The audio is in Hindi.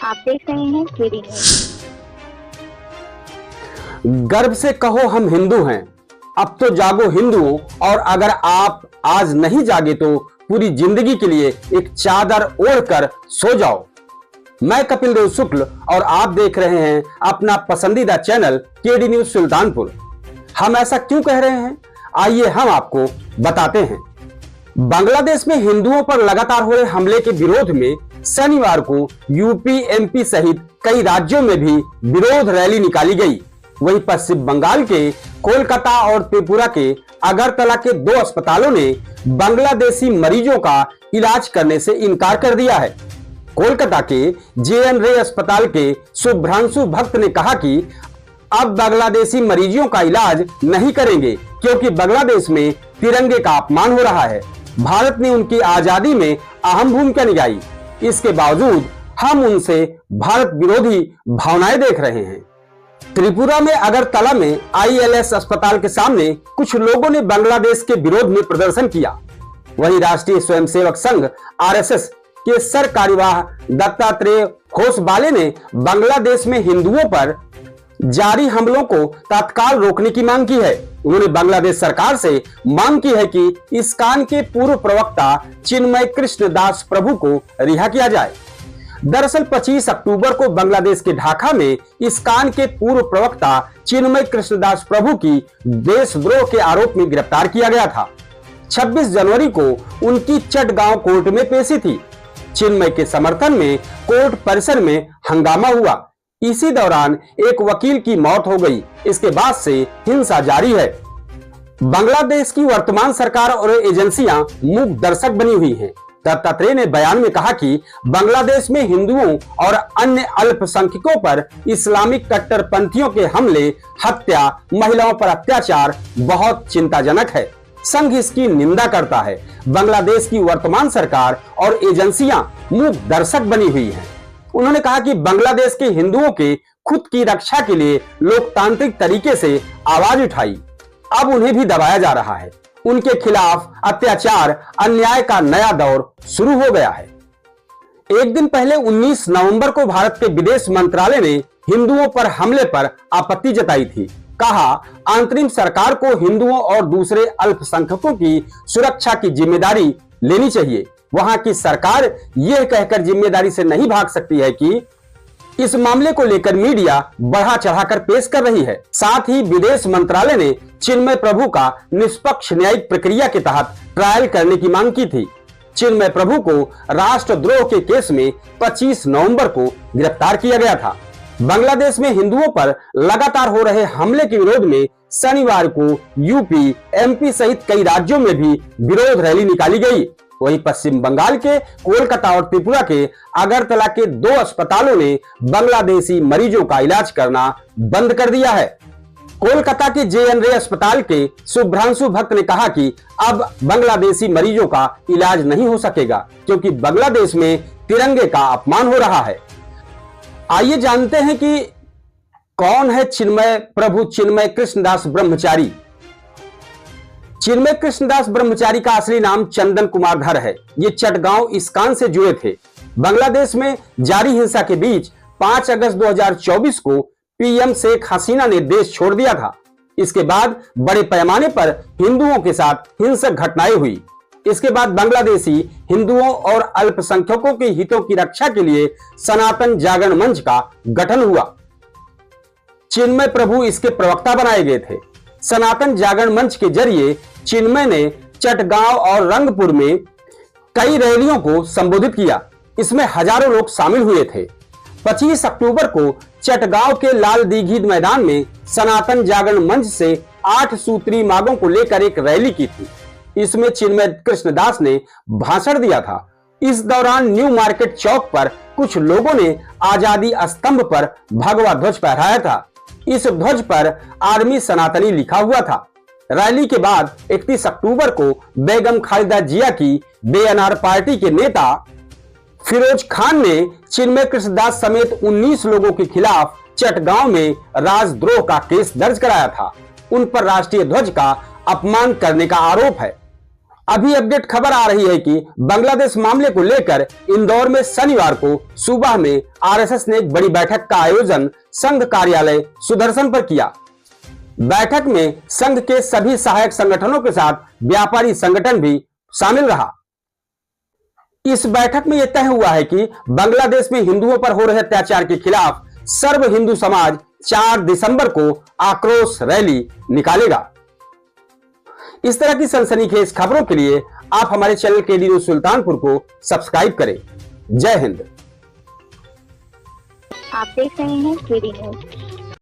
आप देख रहे हैं केडी न्यूज। गर्व से कहो हम हिंदू हैं, अब तो जागो हिंदुओं, और अगर आप आज नहीं जागे तो पूरी जिंदगी के लिए एक चादर ओढ़कर सो जाओ। मैं कपिल देव शुक्ल और आप देख रहे हैं अपना पसंदीदा चैनल केडी न्यूज सुल्तानपुर। हम ऐसा क्यों कह रहे हैं, आइए हम आपको बताते हैं। बांग्लादेश में हिंदुओं पर लगातार हो रहे हमले के विरोध में शनिवार को यूपी, एमपी सहित कई राज्यों में भी विरोध रैली निकाली गई। वहीं पश्चिम बंगाल के कोलकाता और त्रिपुरा के अगरतला के 2 अस्पतालों ने बांग्लादेशी मरीजों का इलाज करने से इनकार कर दिया है। कोलकाता के JN रे अस्पताल के शुभ्रांशु भक्त ने कहा कि अब बांग्लादेशी मरीजों का इलाज नहीं करेंगे क्योंकि बांग्लादेश में तिरंगे का अपमान हो रहा है। भारत ने उनकी आजादी में अहम भूमिका निभाई, इसके बावजूद हम उनसे भारत विरोधी भावनाएं देख रहे हैं। त्रिपुरा में अगरतला में ILS अस्पताल के सामने कुछ लोगों ने बांग्लादेश के विरोध में प्रदर्शन किया। वहीं राष्ट्रीय स्वयंसेवक संघ RSS के सर कार्यवाह दत्तात्रेय होसबाले ने बांग्लादेश में हिंदुओं पर जारी हमलों को तत्काल रोकने की मांग की है। उन्होंने बांग्लादेश सरकार से मांग की है कि इस्कान के पूर्व प्रवक्ता चिन्मय कृष्ण दास प्रभु को रिहा किया जाए। दरअसल 25 अक्टूबर को बांग्लादेश के ढाका में इस्कान के पूर्व प्रवक्ता चिन्मय कृष्णदास प्रभु की देशद्रोह के आरोप में गिरफ्तार किया गया था। 26 जनवरी को उनकी चटगांव कोर्ट में पेशी थी। चिन्मय के समर्थन में कोर्ट परिसर में हंगामा हुआ। इसी दौरान एक वकील की मौत हो गई। इसके बाद से हिंसा जारी है। बांग्लादेश की वर्तमान सरकार और एजेंसियां मूक दर्शक बनी हुई हैं। दत्तात्रेय ने बयान में कहा कि बांग्लादेश में हिंदुओं और अन्य अल्पसंख्यकों पर इस्लामिक कट्टरपंथियों के हमले, हत्या, महिलाओं पर अत्याचार बहुत चिंताजनक है। संघ इसकी निंदा करता है। बांग्लादेश की वर्तमान सरकार और एजेंसियां मूक दर्शक बनी हुई हैं। उन्होंने कहा कि बांग्लादेश के हिंदुओं के खुद की रक्षा के लिए लोकतांत्रिक तरीके से आवाज उठाई, अब उन्हें भी दबाया जा रहा है। उनके खिलाफ अत्याचार, अन्याय का नया दौर शुरू हो गया है। एक दिन पहले 19 नवंबर को भारत के विदेश मंत्रालय ने हिंदुओं पर हमले पर आपत्ति जताई थी। कहा, अंतरिम सरकार को हिंदुओं और दूसरे अल्पसंख्यकों की सुरक्षा की जिम्मेदारी लेनी चाहिए। वहां की सरकार यह कहकर जिम्मेदारी से नहीं भाग सकती है कि इस मामले को लेकर मीडिया बढ़ा चढ़ाकर पेश कर रही है। साथ ही विदेश मंत्रालय ने चिन्मय प्रभु का निष्पक्ष न्यायिक प्रक्रिया के तहत ट्रायल करने की मांग की थी। चिन्मय प्रभु को राष्ट्रद्रोह के केस में 25 नवंबर को गिरफ्तार किया गया था। बांग्लादेश में हिंदुओं पर लगातार हो रहे हमले के विरोध में शनिवार को यूपी, एमपी सहित कई राज्यों में भी विरोध रैली निकाली गई। वहीं पश्चिम बंगाल के कोलकाता और त्रिपुरा के अगरतला के 2 अस्पतालों ने बांग्लादेशी मरीजों का इलाज करना बंद कर दिया है। कोलकाता के JN रे अस्पताल के शुभ्रांशु भक्त ने कहा कि अब बांग्लादेशी मरीजों का इलाज नहीं हो सकेगा क्योंकि बांग्लादेश में तिरंगे का अपमान हो रहा है। आइए जानते हैं कि कौन है चिन्मय प्रभु चिन्मय कृष्णदास ब्रह्मचारी। चिन्मय कृष्णदास ब्रह्मचारी का असली नाम चंदन कुमार धर है। ये चटगांव इस्कान से जुड़े थे। बांग्लादेश में जारी हिंसा के बीच 5 अगस्त 2024 को PM शेख हसीना ने देश छोड़ दिया था। इसके बाद बड़े पैमाने पर हिंदुओं के साथ हिंसक घटनाएं हुई। इसके बाद बांग्लादेशी हिंदुओं और अल्पसंख्यकों के हितों की रक्षा के लिए सनातन जागरण मंच का गठन हुआ। चिन्मय प्रभु इसके प्रवक्ता बनाए गए थे। सनातन जागरण मंच के जरिए चिन्मय ने चटगांव और रंगपुर में कई रैलियों को संबोधित किया। इसमें हजारों लोग शामिल हुए थे। 25 अक्टूबर को चटगांव के लाल दीघी मैदान में सनातन जागरण मंच से 8 सूत्री मांगों को लेकर एक रैली की थी। इसमें चिन्मय कृष्णदास ने भाषण दिया था। इस दौरान न्यू मार्केट चौक पर कुछ लोगों ने आजादी स्तंभ पर भगवा ध्वज फहराया था। इस ध्वज पर आर्मी सनातनी लिखा हुआ था। रैली के बाद 31 अक्टूबर को बेगम खालिदा जिया की बेअनार पार्टी के नेता फिरोज खान ने चिन्मय कृष्णदास समेत 19 लोगों के खिलाफ चटगांव में राजद्रोह का केस दर्ज कराया था। उन पर राष्ट्रीय ध्वज का अपमान करने का आरोप है। अभी अपडेट खबर आ रही है कि बांग्लादेश मामले को लेकर इंदौर में शनिवार को सुबह में आरएसएस ने एक बड़ी बैठक का आयोजन संघ कार्यालय सुदर्शन पर किया। बैठक में संघ के सभी सहायक संगठनों के साथ व्यापारी संगठन भी शामिल रहा। इस बैठक में यह तय हुआ है कि बांग्लादेश में हिंदुओं पर हो रहे अत्याचार के खिलाफ सर्व हिंदू समाज 4 दिसंबर को आक्रोश रैली निकालेगा। इस तरह की सनसनीखेज खबरों के लिए आप हमारे चैनल केडी न्यूज सुल्तानपुर को सब्सक्राइब करें। जय हिंद। आप देख रहे हैं केडी न्यूज।